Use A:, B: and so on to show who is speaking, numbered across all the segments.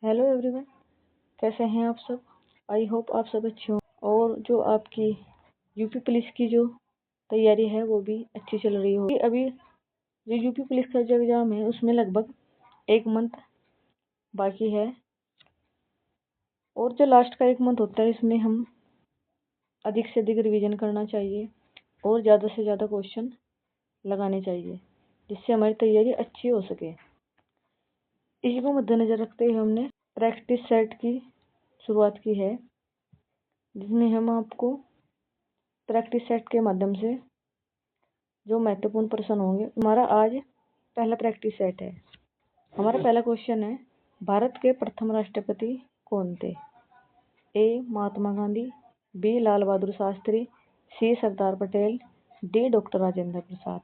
A: Hello everyone, कैसे हैं आप सब। आई होप आप सब अच्छे हो और जो आपकी यूपी पुलिस की जो तैयारी है वो भी अच्छी चल रही होगी। अभी जो यूपी पुलिस का जो एग्ज़ाम है उसमें लगभग 1 मंथ बाकी है और जो लास्ट का 1 मंथ होता है इसमें हम अधिक से अधिक रिवीजन करना चाहिए और ज़्यादा से ज़्यादा क्वेश्चन लगाने चाहिए जिससे हमारी तैयारी अच्छी हो सके। इसी को मद्देनज़र रखते हुए हमने प्रैक्टिस सेट की शुरुआत की है, जिसमें हम आपको प्रैक्टिस सेट के माध्यम से जो महत्वपूर्ण प्रश्न होंगे। हमारा आज पहला प्रैक्टिस सेट है। हमारा पहला क्वेश्चन है, भारत के प्रथम राष्ट्रपति कौन थे? ए महात्मा गांधी, बी लाल बहादुर शास्त्री, सी सरदार पटेल, डी डॉक्टर राजेंद्र प्रसाद।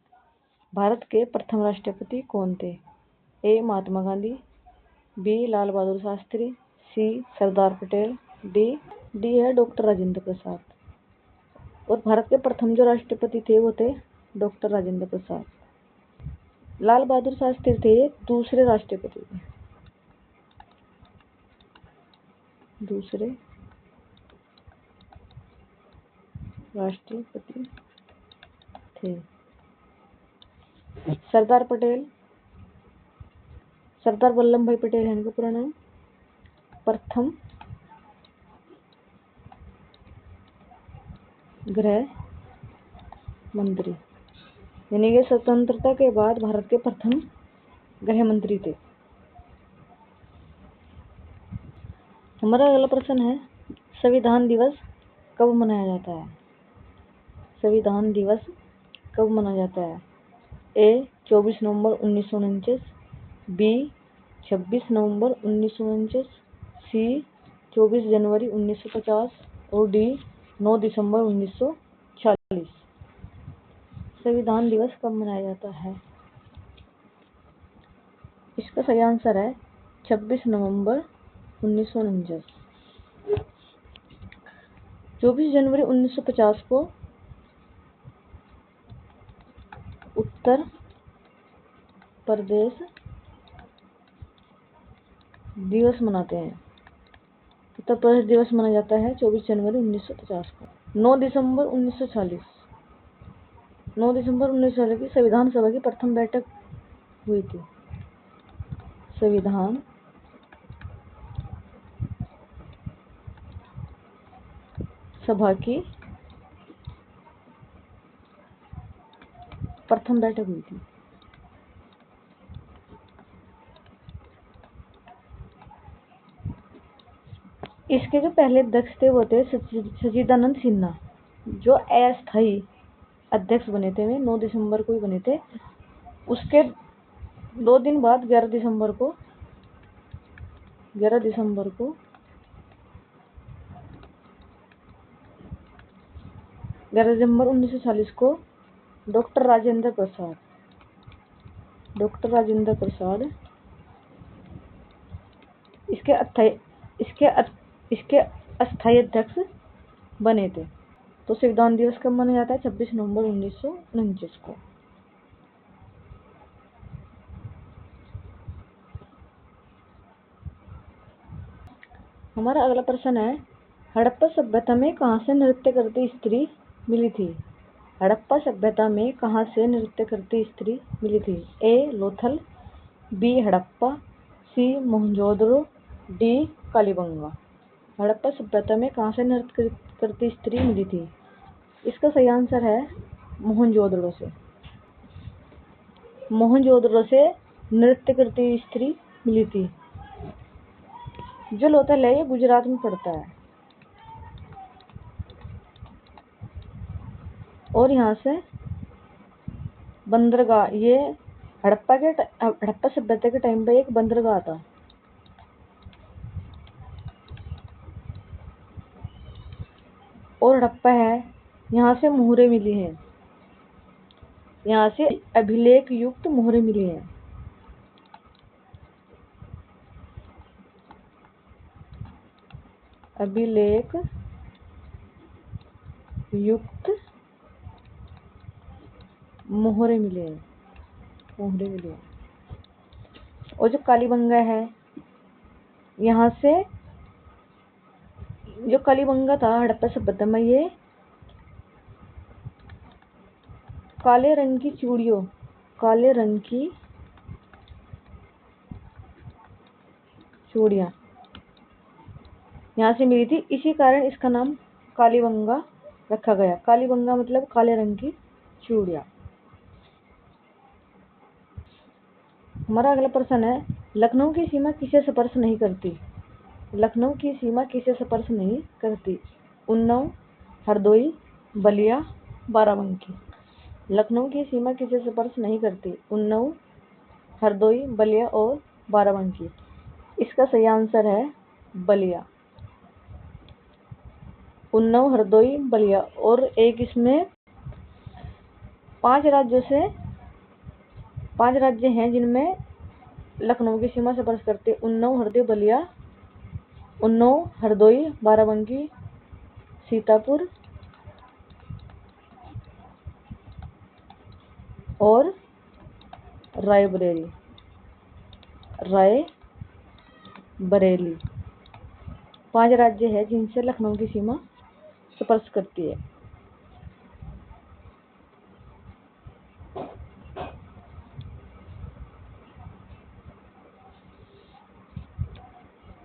A: भारत के प्रथम राष्ट्रपति कौन थे? ए महात्मा गांधी, बी लाल बहादुर शास्त्री, सी सरदार पटेल, डी है डॉक्टर राजेंद्र प्रसाद। और भारत के प्रथम जो राष्ट्रपति थे वो थे डॉक्टर राजेंद्र प्रसाद। लाल बहादुर शास्त्री थे दूसरे राष्ट्रपति थे। सरदार वल्लभ भाई पटेल है इनका पूरा नाम, प्रथम गृह मंत्री, यानी कि स्वतंत्रता के बाद भारत के प्रथम गृह मंत्री थे। हमारा अगला प्रश्न है, संविधान दिवस कब मनाया जाता है? संविधान दिवस कब मनाया जाता है? ए 24 नवंबर 1949, बी 26 नवंबर 1949, सी 24 जनवरी 1950 और डी 9 दिसंबर 1940। संविधान दिवस कब मनाया जाता है? इसका सही आंसर है 26 नवंबर 1949। 24 जनवरी 1950 को उत्तर प्रदेश दिवस मनाते हैं। उत्तर प्रदेश दिवस मनाया जाता है 24 जनवरी 1950 को। 9 दिसंबर 1940 की संविधान सभा की प्रथम बैठक हुई थी। संविधान सभा की प्रथम बैठक हुई थी। इसके जो पहले अध्यक्ष थे वो थे सच्चिदानंद सिन्हा, जो अस्थायी अध्यक्ष बने थे। वे 9 दिसंबर को ही बने थे। उसके 2 दिन बाद 11 दिसंबर 1940 को डॉक्टर राजेंद्र प्रसाद इसके अस्थायी अध्यक्ष बने थे। तो संविधान दिवस कब मनाया जाता है? 26 नवंबर 1949 को। हमारा अगला प्रश्न है, हड़प्पा सभ्यता में कहाँ से नृत्य करती स्त्री मिली थी? हड़प्पा सभ्यता में कहाँ से नृत्य करती स्त्री मिली थी? ए लोथल, बी हड़प्पा, सी मोहनजोदड़ो, डी कालीबंगा। हड़प्पा सभ्यता में कहाँ से नृत्य करती स्त्री मिली थी? इसका सही आंसर है मोहनजोदड़ो से नृत्य करती स्त्री मिली थी। जो लोथल है ये गुजरात में पड़ता है और यहाँ से बंदरगाह, ये हड़प्पा सभ्यता के टाइम पे एक बंदरगाह था। और हड़प्पा है, यहाँ से मोहरें मिली हैं, यहाँ से अभिलेख युक्त मोहरें मिली हैं। अभिलेख युक्त मोहरे मिले हैं। और जो कालीबंगा है यहाँ से जो कालीबंगा था हड़प्पा सभ्यता में, ये काले रंग की चूड़ियाँ यहाँ से मिली थी। इसी कारण इसका नाम कालीबंगा रखा गया। कालीबंगा मतलब काले रंग की चूड़ियाँ। हमारा अगला प्रश्न है, लखनऊ की सीमा किसे स्पर्श नहीं करती? लखनऊ की सीमा किसे स्पर्श नहीं करती? उन्नाव, हरदोई, बलिया, बाराबंकी। लखनऊ की सीमा किसे स्पर्श नहीं करती? उन्नाव, हरदोई, बलिया और बाराबंकी। इसका सही आंसर है बलिया। उन्नाव, हरदोई, बलिया। और एक इसमें 5 राज्य हैं जिनमें लखनऊ की सीमा स्पर्श करते। उन्नाव, हरदोई, बाराबंकी, सीतापुर और रायबरेली। 5 राज्य हैं जिनसे लखनऊ की सीमा स्पर्श करती है।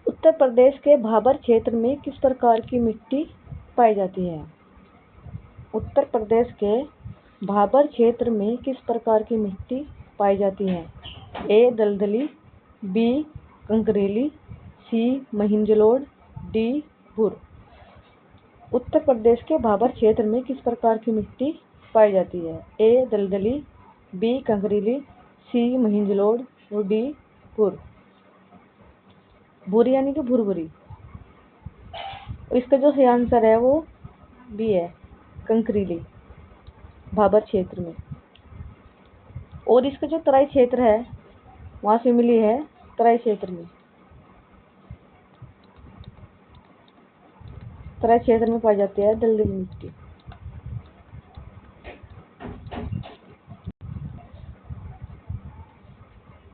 A: उत्तर प्रदेश के भाबर क्षेत्र में किस प्रकार की मिट्टी पाई जाती है? उत्तर प्रदेश के भाबर क्षेत्र में किस प्रकार की मिट्टी पाई जाती है? ए दलदली, बी कंकरीली, सी महिंजलोड़, डी भूर। उत्तर प्रदेश के भाबर क्षेत्र में किस प्रकार की मिट्टी पाई जाती है? ए दलदली, बी कंकरीली, सी महिंजलोड़ और डी भूर। भूरी यानी कि भुरभुरी। इसका जो सही आंसर है वो बी है, कंकरीली, भाबर क्षेत्र में। और इसका जो तराई क्षेत्र है वहां से मिली है। तराई क्षेत्र में पाई जाती है दलदली मिट्टी।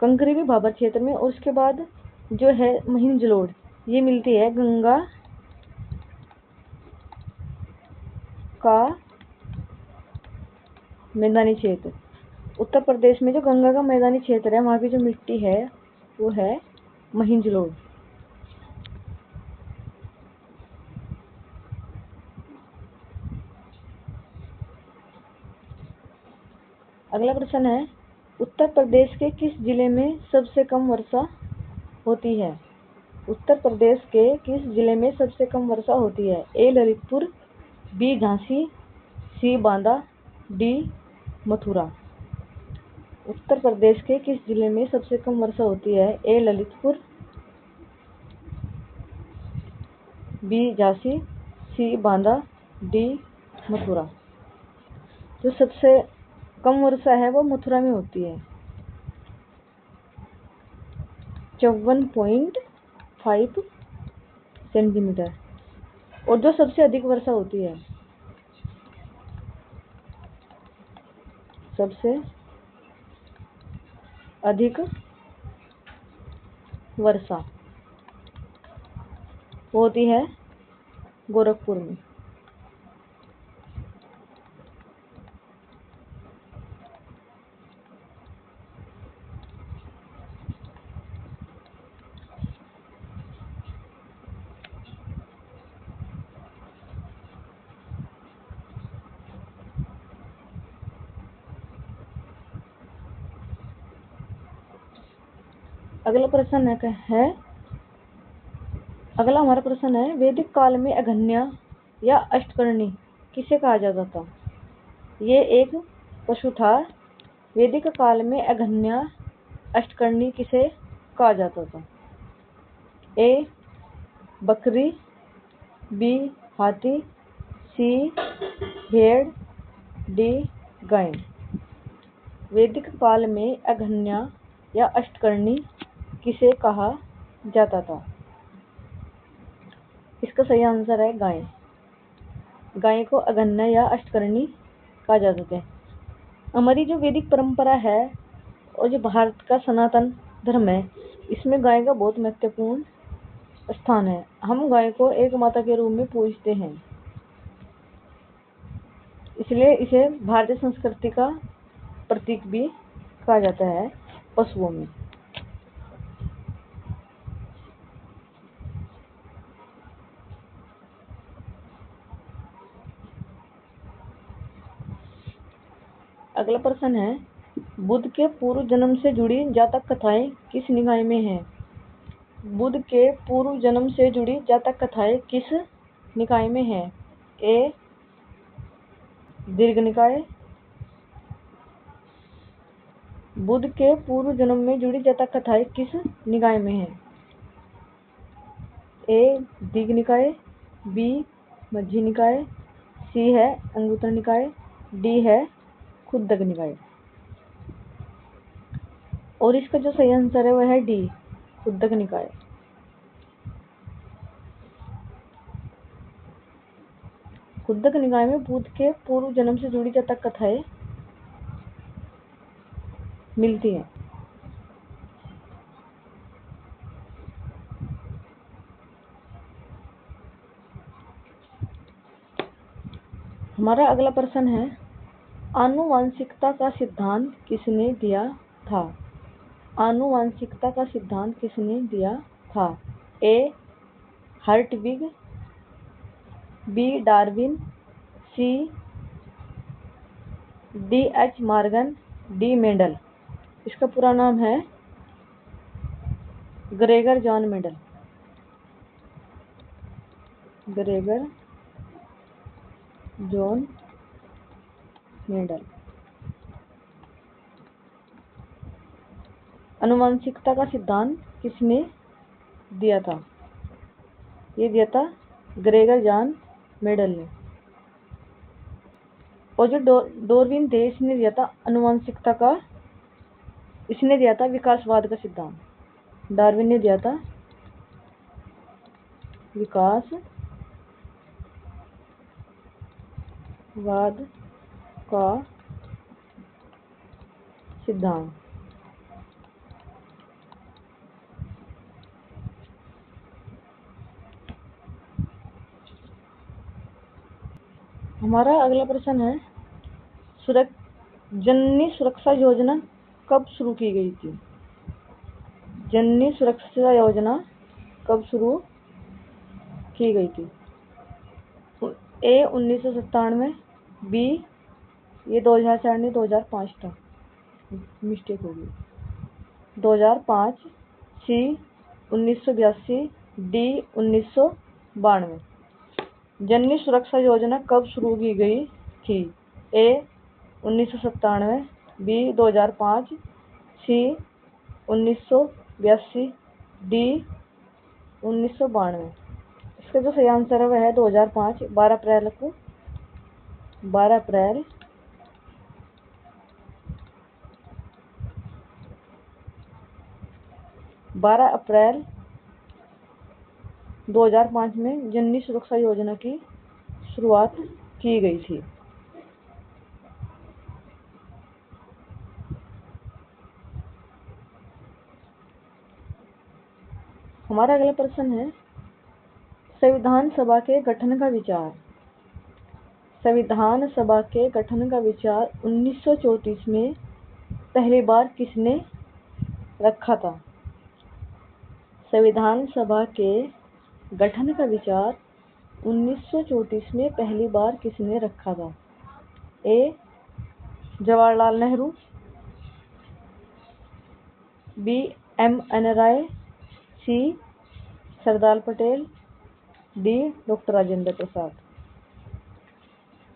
A: कंकरीली भाबर क्षेत्र में। और उसके बाद जो है महिंजलोड़, ये मिलती है गंगा का मैदानी क्षेत्र। उत्तर प्रदेश में जो गंगा का मैदानी क्षेत्र है वहाँ की जो मिट्टी है वो है महिंजलोड़। अगला प्रश्न है, उत्तर प्रदेश के किस जिले में सबसे कम वर्षा होती है? उत्तर प्रदेश के किस जिले में सबसे कम वर्षा होती है? ए ललितपुर, बी झांसी, सी बांदा, डी मथुरा। उत्तर प्रदेश के किस जिले में सबसे कम वर्षा होती है? ए ललितपुर, बी झांसी, सी बांदा, डी मथुरा। जो सबसे कम वर्षा है वो मथुरा में होती है, 54.5 सेंटीमीटर। और जो सबसे अधिक वर्षा होती है, सबसे अधिक वर्षा होती है गोरखपुर में। अगला हमारा प्रश्न है, वैदिक काल में अघन्या या अष्टकर्णी किसे कहा जाता था? ये एक पशु था। वैदिक काल में अघन्या अष्टकर्णी किसे कहा जाता था? ए बकरी, बी हाथी, सी भेड़, डी गाय। वैदिक काल में अघन्या या अष्टकर्णी किसे कहा जाता था? इसका सही आंसर है गाय। गाय को अघन्या या अष्टकर्णी कहा जाता था। हमारी जो वैदिक परंपरा है और जो भारत का सनातन धर्म है, इसमें गाय का बहुत महत्वपूर्ण स्थान है। हम गाय को एक माता के रूप में पूजते हैं, इसलिए इसे भारतीय संस्कृति का प्रतीक भी कहा जाता है पशुओं में। अगला प्रश्न है, बुद्ध के पूर्व जन्म से जुड़ी जातक कथाएं किस निकाय में हैं? बुद्ध के पूर्व जन्म से जुड़ी जातक कथाएं किस निकाय में हैं? ए दीर्घ निकाय। बुद्ध के पूर्व जन्म में जुड़ी जातक कथाएं किस निकाय में हैं? ए दीर्घ निकाय, बी मध्य निकाय, सी है अंगुत्तर निकाय, डी है खुद्दक निकाय। और इसका जो सही आंसर है वह है डी खुद्दक निकाय। खुद्दक निकाय में बुद्ध के पूर्व जन्म से जुड़ी जातक कथाएं मिलती हैं। हमारा अगला प्रश्न है, आनुवांशिकता का सिद्धांत किसने दिया था? आनुवांशिकता का सिद्धांत किसने दिया था? A Hertwig, B Darwin, C D H Morgan, D Mendel. इसका पूरा नाम है Gregor John Mendel. Gregor John Mendel. आनुवांशिकता का सिद्धांत किसने दिया था? ये दिया था ग्रेगर जॉन मेंडल ने। और जो डार्विन थे इसने दिया था आनुवांशिकता का, इसने दिया था विकासवाद का सिद्धांत। डार्विन ने दिया था विकासवाद का सिद्धांत। हमारा अगला प्रश्न है, जननी सुरक्षा योजना कब शुरू की गई थी? जननी सुरक्षा योजना कब शुरू की गई थी? ए 1997, बी ये 2004 नहीं 2005 था, मिस्टेक हो गई, 2005, सी 1982, डी 1992। जननी सुरक्षा योजना कब शुरू की गई थी? ए 1997, बी 2005, सी 1982, डी 1992। इसका जो सही आंसर है वह है 2005, 12 अप्रैल 2005 में जननी सुरक्षा योजना की शुरुआत की गई थी। हमारा अगला प्रश्न है, संविधान सभा के गठन का विचार। संविधान सभा के गठन का विचार 1934 में पहली बार किसने रखा था? संविधान सभा के गठन का विचार 1934 में पहली बार किसने रखा था? ए जवाहरलाल नेहरू, बी एम.एन. राय, सी सरदार पटेल, डी डॉक्टर राजेंद्र प्रसाद।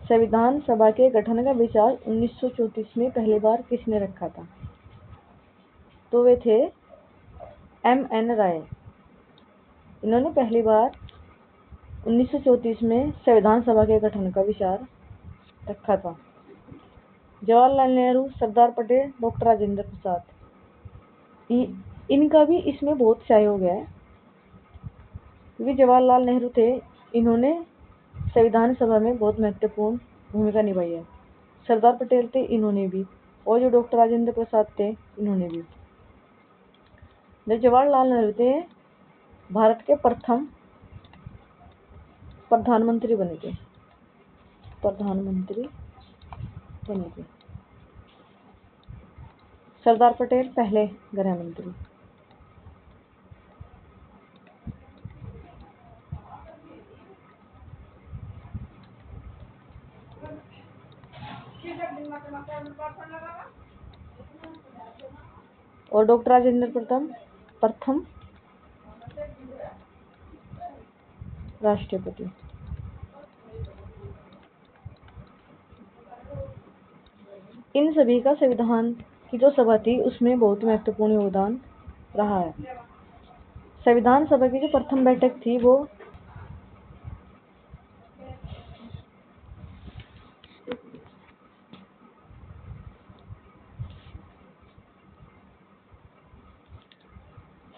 A: संविधान सभा के गठन का विचार 1934 में पहली बार किसने रखा था? तो वे थे एम.एन. राय। इन्होंने पहली बार 1934 में संविधान सभा के गठन का विचार रखा था। जवाहरलाल नेहरू, सरदार पटेल, डॉक्टर राजेंद्र प्रसाद, इनका भी इसमें बहुत सहयोग है, क्योंकि जवाहरलाल नेहरू थे, इन्होंने संविधान सभा में बहुत महत्वपूर्ण भूमिका निभाई है। सरदार पटेल थे, इन्होंने भी, और जो डॉक्टर राजेंद्र प्रसाद थे इन्होंने भी। जब जवाहरलाल नेहरू थे भारत के प्रथम प्रधानमंत्री बने थे। प्रधानमंत्री बने थे सरदार पटेल, पहले गृह मंत्री। और डॉक्टर राजेंद्र प्रथम राष्ट्रपति। इन सभी का संविधान की जो सभा थी उसमें बहुत महत्वपूर्ण योगदान रहा है। संविधान सभा की जो प्रथम बैठक थी वो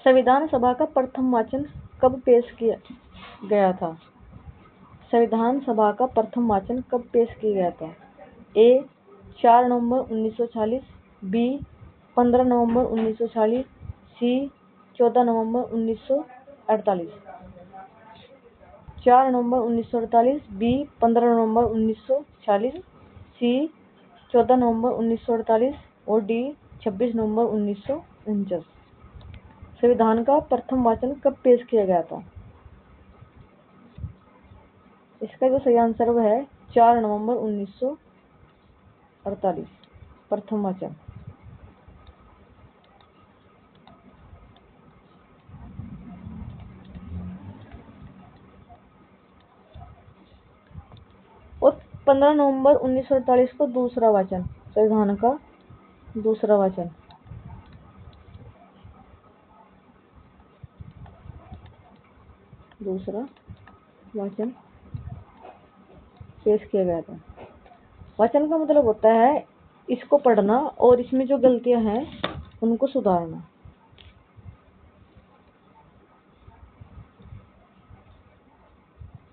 A: संविधान सभा का प्रथम वाचन कब पेश किया गया था? संविधान सभा का प्रथम वाचन कब पेश किया गया था? ए 4 नवंबर 1940, बी 15 नवंबर 1940, सी 14 नवंबर 1948। 4 नवंबर 1948, बी 15 नवंबर 1940, सी 14 नवंबर 1948 और डी 26 नवंबर 1949। संविधान का प्रथम वाचन कब पेश किया गया था? इसका जो सही आंसर वो है 4 नवंबर 1948, प्रथम वाचन। और 15 नवंबर 1948 को दूसरा वाचन, संविधान का दूसरा वाचन। दूसरा वाचन पेश किया गया था। वाचन का मतलब होता है इसको पढ़ना और इसमें जो गलतियां हैं उनको सुधारना।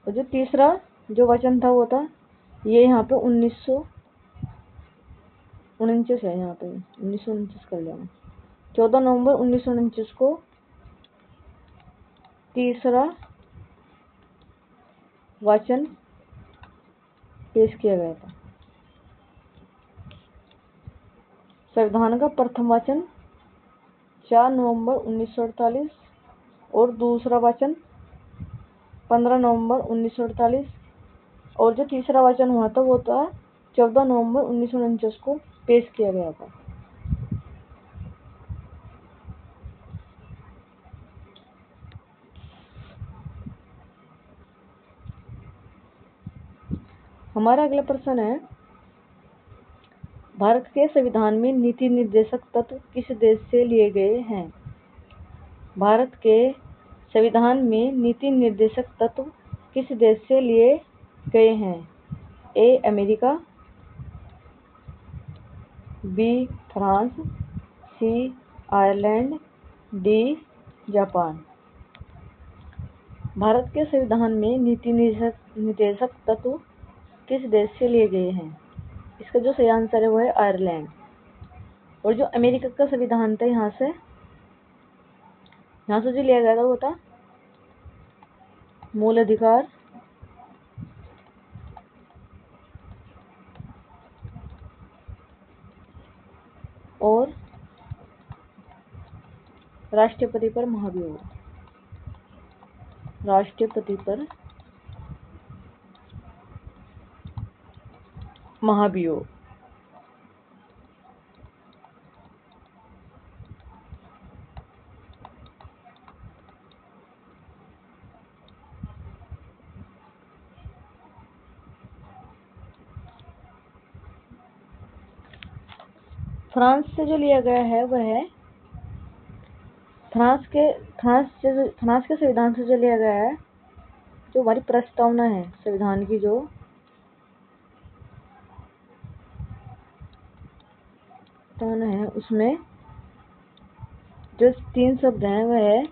A: और जो तीसरा जो वचन था वो था ये यहाँ पे 1949 है, यहाँ पे 1949 कर लेना। 14 नवंबर 1949 को तीसरा वाचन पेश किया गया था। संविधान का प्रथम वाचन 4 नवंबर 1948 और दूसरा वाचन 15 नवंबर 1948 और जो तीसरा वाचन हुआ था वो था 14 नवंबर 1949 को पेश किया गया था। हमारा अगला प्रश्न है, भारत के संविधान में नीति निर्देशक तत्व किस देश से लिए गए हैं? भारत के संविधान में नीति निर्देशक तत्व किस देश से लिए गए हैं? A America, B France, C Ireland, D Japan. Bharat के संविधान में नीति निर्देशक तत्व किस देश से लिए गए हैं? इसका जो सही आंसर है वो है आयरलैंड। और जो अमेरिका का संविधान था यहाँ से जो लिया गया था वो था मूल अधिकार और राष्ट्रपति पर महाभियोग। राष्ट्रपति पर महाभियोग। फ्रांस से जो लिया गया है वह है फ्रांस के संविधान से जो लिया गया है, जो हमारी प्रस्तावना है संविधान की, जो प्रस्तावना है उसमें जो 3 शब्द हैं वह है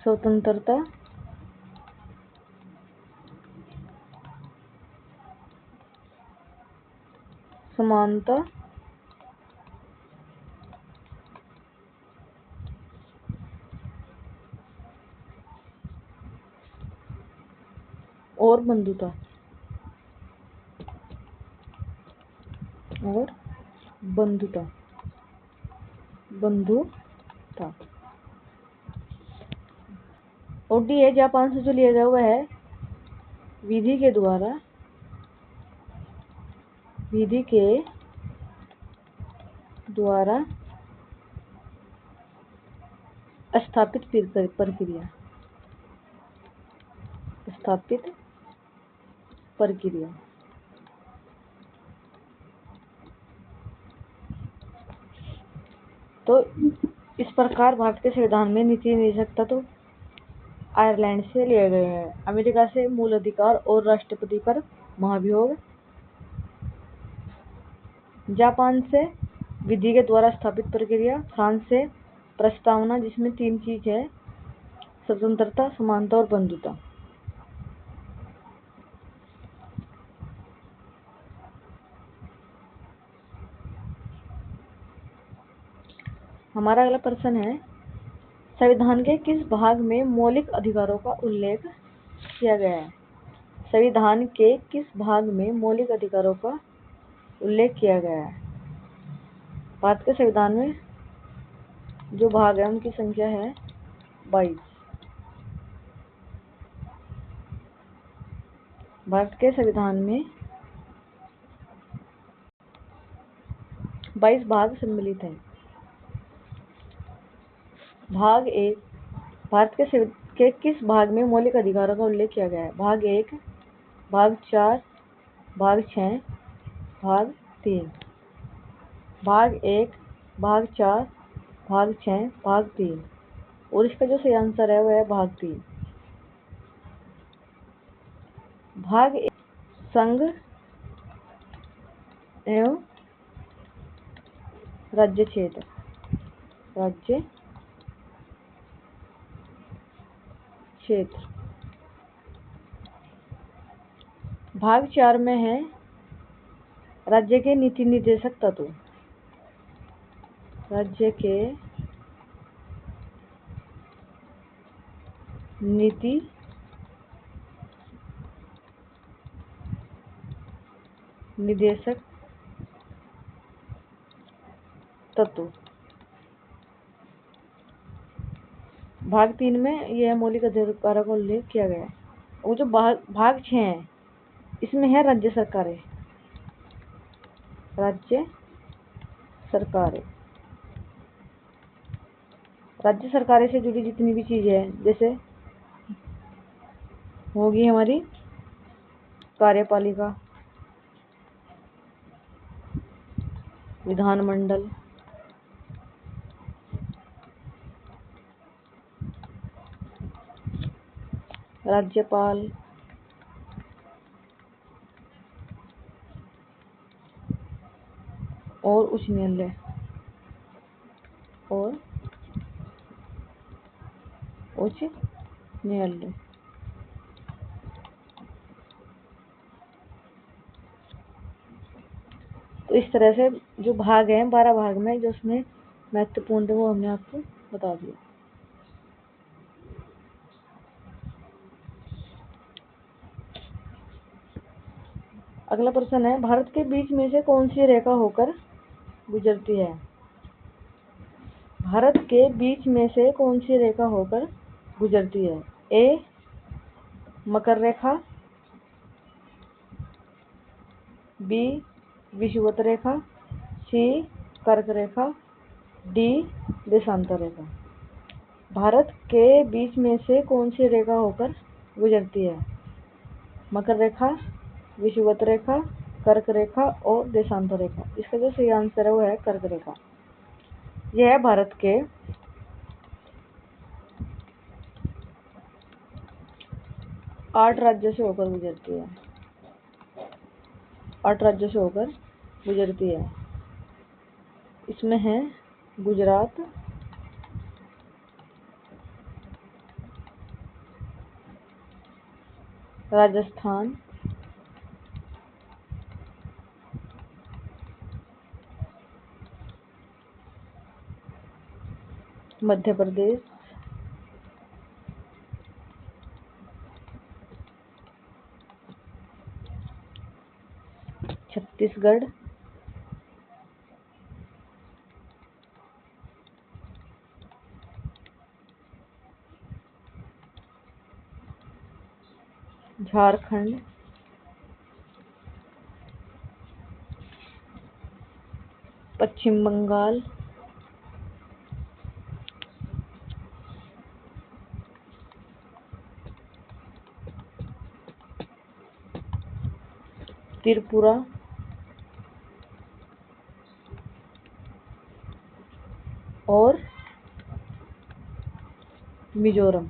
A: स्वतंत्रता, समानता और बंधुता, और बंधुता, बंधुता। और डी है, जापान से जो लिया गया वह है विधि के द्वारा, विधि के द्वारा स्थापित प्रक्रिया, स्थापित प्रक्रिया। तो इस प्रकार भारत के संविधान में नीति निदेशक तत्व आयरलैंड से लिए गए हैं। अमेरिका से मूल अधिकार और राष्ट्रपति पर महाभियोग, जापान से विधि के द्वारा स्थापित प्रक्रिया, फ्रांस से प्रस्तावना जिसमें 3 चीज है, स्वतंत्रता, समानता और बंधुता। हमारा अगला प्रश्न है, संविधान के किस भाग में मौलिक अधिकारों का उल्लेख किया गया है? संविधान के किस भाग में मौलिक अधिकारों का उल्लेख किया गया है? भारत के संविधान में जो भाग है उनकी संख्या है 22। भारत के संविधान में 22 भाग सम्मिलित हैं। भाग 1, भारत के किस भाग में मौलिक अधिकारों का उल्लेख किया गया है? भाग 1, भाग 4, भाग 6, भाग 3। भाग 1, भाग 4, भाग 6, भाग 3। और इसका जो सही आंसर है वह है भाग 3। भाग 1 संघ एवं राज्य क्षेत्र, राज्य क्षेत्र। भाग 4 में है राज्य के नीति निर्देशक तत्व, राज्य के नीति निर्देशक तत्व। भाग 3 में यह मौलिक अधिकारों का उल्लेख किया गया है। वो जो भाग 6 है इसमें है राज्य सरकारें, राज्य सरकारें। राज्य सरकारें से जुड़ी जितनी भी चीजें हैं, जैसे होगी हमारी कार्यपालिका, विधानमंडल, राज्यपाल, और उच्च न्यायालय, और उच्च न्यायालय। तो इस तरह से जो भाग हैं 12 भाग में, जो उसमें महत्वपूर्ण है वो हमने आपको बता दिया। अगला प्रश्न है, भारत के बीच में से कौन सी रेखा होकर गुजरती है? भारत के बीच में से कौन सी रेखा होकर गुजरती है? ए मकर रेखा, बी विषुवत रेखा, सी कर्क रेखा, डी देशांतर रेखा। भारत के बीच में से कौन सी रेखा होकर गुजरती है? मकर रेखा, विषुवत रेखा, कर्क रेखा और देशांतर रेखा। इसका जो सही आंसर है वो है कर्क रेखा। यह भारत के 8 राज्यों से होकर गुजरती है, 8 राज्यों से होकर गुजरती है। इसमें है गुजरात, राजस्थान, मध्य प्रदेश, छत्तीसगढ़, झारखंड, पश्चिम बंगाल, त्रिपुरा, और मिजोरम।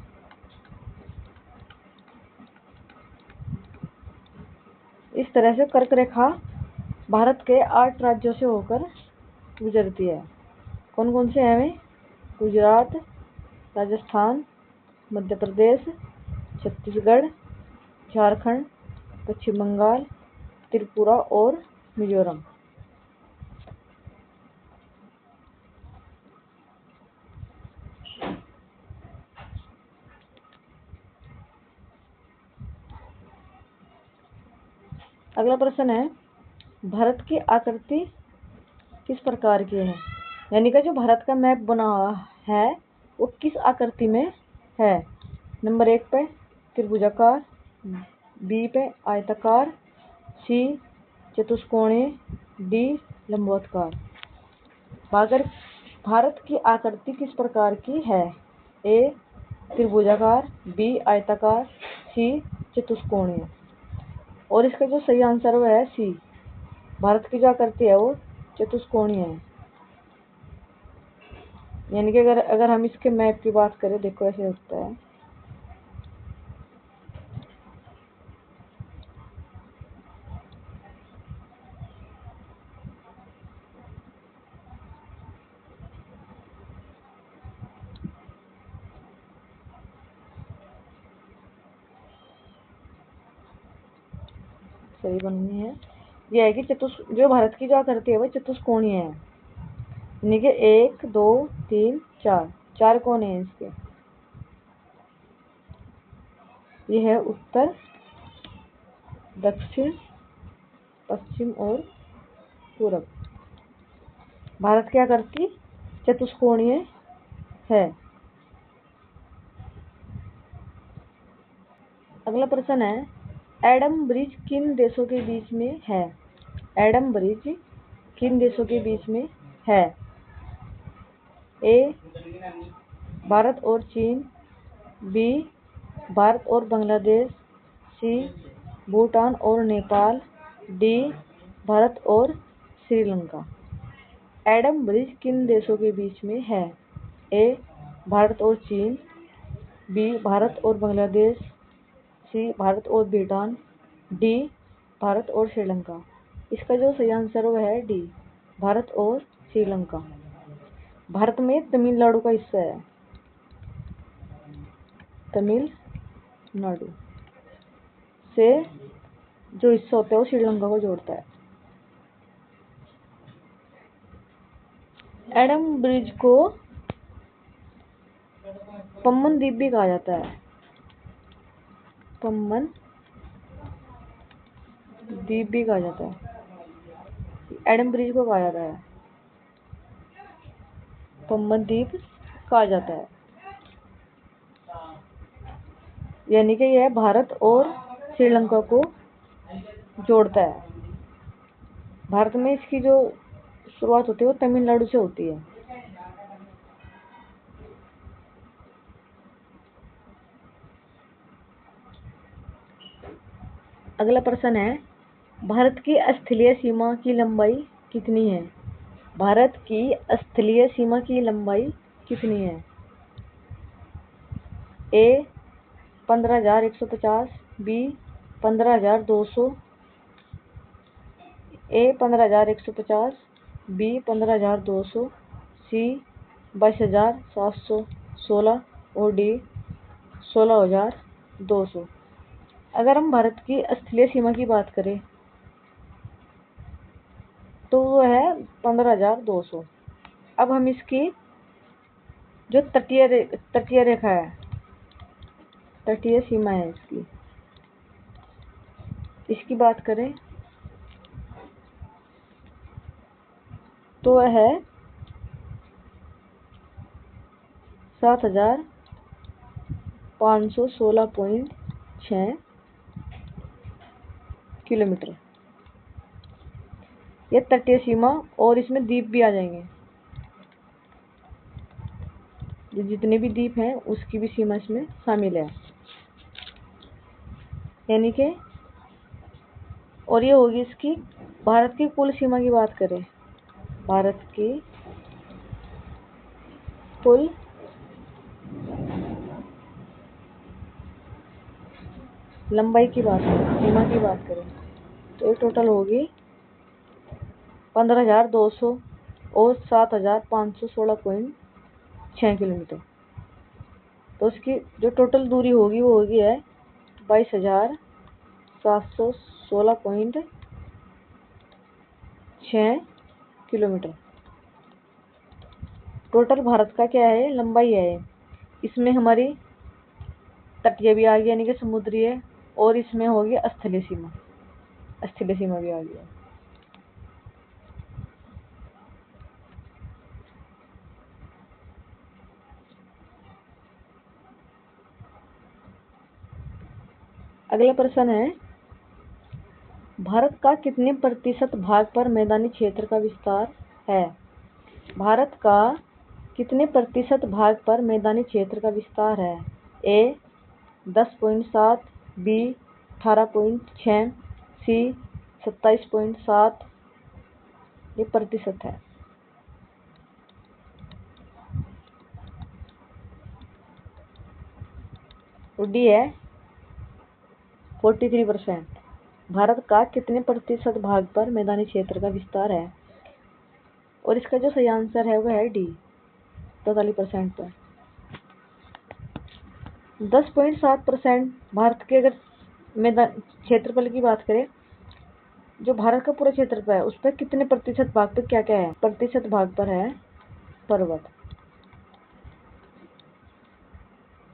A: इस तरह से कर्क रेखा भारत के 8 राज्यों से होकर गुजरती है। कौन कौन से हैं वे? गुजरात, राजस्थान, मध्य प्रदेश, छत्तीसगढ़, झारखंड, पश्चिम बंगाल, त्रिपुरा और मिजोरम। अगला प्रश्न है, भारत की आकृति किस प्रकार की है? यानी कि जो भारत का मैप बना हुआ है वो किस आकृति में है? नंबर 1 पे त्रिभुजाकार, बी पे आयताकार, सी चतुष्कोणीय, डी लंबवतकार। भारत की आकृति किस प्रकार की है? ए त्रिभुजाकार, बी आयताकार, सी चतुष्कोणीय। और इसका जो सही आंसर वो है सी। भारत की जो आकृति है वो चतुष्कोणीय है। यानी कि अगर हम इसके मैप की बात करें, देखो ऐसे होता है। सही बननी है। यह है कि जो भारत की जो आकृति है वो चतुष्कोणीय है। यानी कि 1 2 3 4 कोने हैं इसके। ये है उत्तर, दक्षिण, पश्चिम और पूरब। भारत की आकृति चतुष्कोणीय है। अगला प्रश्न है, एडम ब्रिज किन देशों के बीच में है? एडम ब्रिज किन देशों के बीच में है? ए भारत और चीन, बी भारत और बांग्लादेश, सी भूटान और नेपाल, डी भारत और श्रीलंका। एडम ब्रिज किन देशों के बीच में है? ए भारत और चीन, बी भारत और बांग्लादेश, सी भारत और भूटान, डी भारत और श्रीलंका। इसका जो सही आंसर वो है डी भारत और श्रीलंका। भारत में तमिलनाडु का हिस्सा है। तमिलनाडु से जो हिस्सा होता है वो श्रीलंका को जोड़ता है। एडम ब्रिज को पम्बन द्वीप भी कहा जाता है। पम्बन द्वीप भी कहा जाता है। एडम ब्रिज को कहा जाता है पम्बन द्वीप कहा जाता है। यानी कि यह भारत और श्रीलंका को जोड़ता है। भारत में इसकी जो शुरुआत होती है वो तमिलनाडु से होती है। अगला प्रश्न है, भारत की स्थलीय सीमा की लंबाई कितनी है? भारत की स्थलीय सीमा की लंबाई कितनी है? ए 15,150, बी 15,200, ए 15,150, बी 15,200, सी 22,716 और डी 16,200। अगर हम भारत की स्थलीय सीमा की बात करें तो वो है 15,200। अब हम इसकी जो तटीय रेखा है, तटीय सीमा है इसकी बात करें तो वह है 7,516.6 किलोमीटर। यह तटीय सीमा, और इसमें द्वीप भी आ जाएंगे। जो जितने भी द्वीप हैं उसकी भी सीमा इसमें शामिल है, यानी कि। और ये होगी इसकी भारत की कुल सीमा की बात करें, भारत की कुल लंबाई की बात करें, सीमा की बात करें, तो ये टोटल होगी 15,200 और 7,516.6 किलोमीटर। तो उसकी जो टोटल दूरी होगी वो होगी है 22,716.6 किलोमीटर। टोटल भारत का क्या है, लंबाई है। इसमें हमारी तटीय भी आ गई, यानी कि समुद्री है, और इसमें होगी स्थलीय सीमा, स्थलीय सीमा भी आ गई। अगला प्रश्न है, भारत का कितने प्रतिशत भाग पर मैदानी क्षेत्र का विस्तार है? भारत का कितने प्रतिशत भाग पर मैदानी क्षेत्र का विस्तार है? ए 10.7, बी 18.6, सी 27.7। ये प्रतिशत है। डी है 43%। भारत का कितने प्रतिशत भाग पर मैदानी क्षेत्र का विस्तार है? और इसका जो सही आंसर है वह है डी 43% पर। 10.7% भारत के अगर मैदान क्षेत्रफल की बात करें, जो भारत का पूरा क्षेत्रफल है उस पर कितने प्रतिशत भाग पर क्या क्या है? प्रतिशत भाग पर है पर्वत।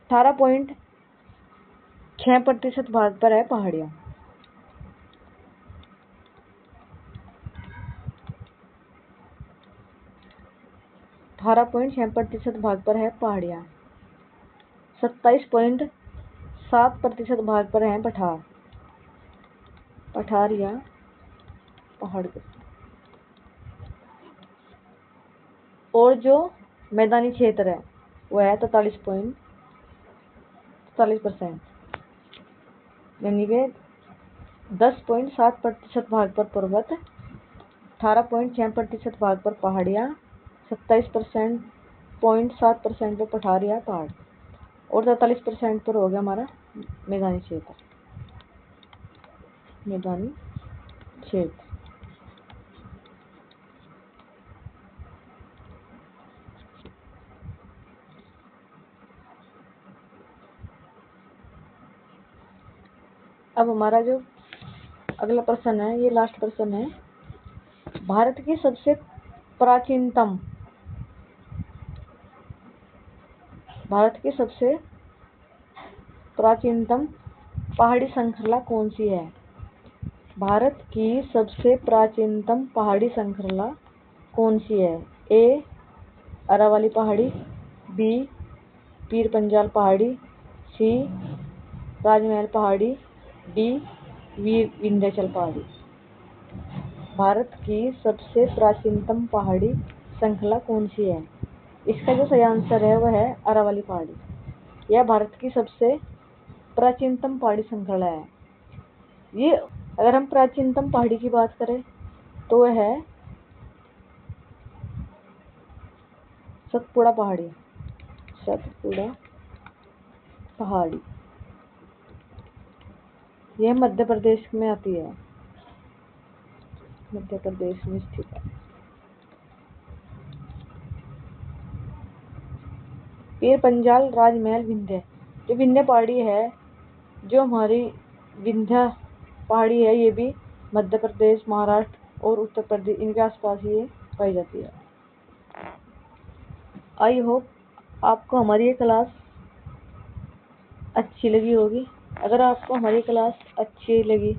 A: 18.6% भाग पर है पहाड़ियाँ। 18.6% भाग पर है पहाड़ियाँ। 27.7% भाग पर है पठार, पठार या पहाड़। और जो मैदानी क्षेत्र है वह है 43%, यानी कि 10.7% भाग पर पर्वत, 18.6% भाग पर पहाड़ियाँ, 27.7% पर पठार या पहाड़, और 43% पर हो गया हमारा मैदानी क्षेत्र। मैदानी क्षेत्र। अब हमारा जो अगला प्रश्न है, ये लास्ट प्रश्न है। भारत की सबसे प्राचीनतम पहाड़ी श्रृंखला कौन सी है? भारत की सबसे प्राचीनतम पहाड़ी श्रृंखला कौन सी है? ए अरावली पहाड़ी, बी पीर पंजाल पहाड़ी, सी राजमहल पहाड़ी, डी विंध्याचल पहाड़ी। भारत की सबसे प्राचीनतम पहाड़ी श्रृंखला कौन सी है? इसका जो सही आंसर है वह है अरावली पहाड़ी। यह भारत की सबसे प्राचीनतम पहाड़ी श्रृंखला है। ये अगर हम प्राचीनतम पहाड़ी की बात करें तो वह है सतपुड़ा पहाड़ी, सतपुड़ा पहाड़ी। यह मध्य प्रदेश में आती है, मध्य प्रदेश में स्थित है। पीर पंजाल, राजमहल, विंध्य। जो विंध्य पहाड़ी है, जो हमारी विंध्य पहाड़ी है, ये भी मध्य प्रदेश, महाराष्ट्र और उत्तर प्रदेश इनके आसपास ही पाई जाती है। आई होप आपको हमारी ये क्लास अच्छी लगी होगी। अगर आपको हमारी क्लास अच्छी लगी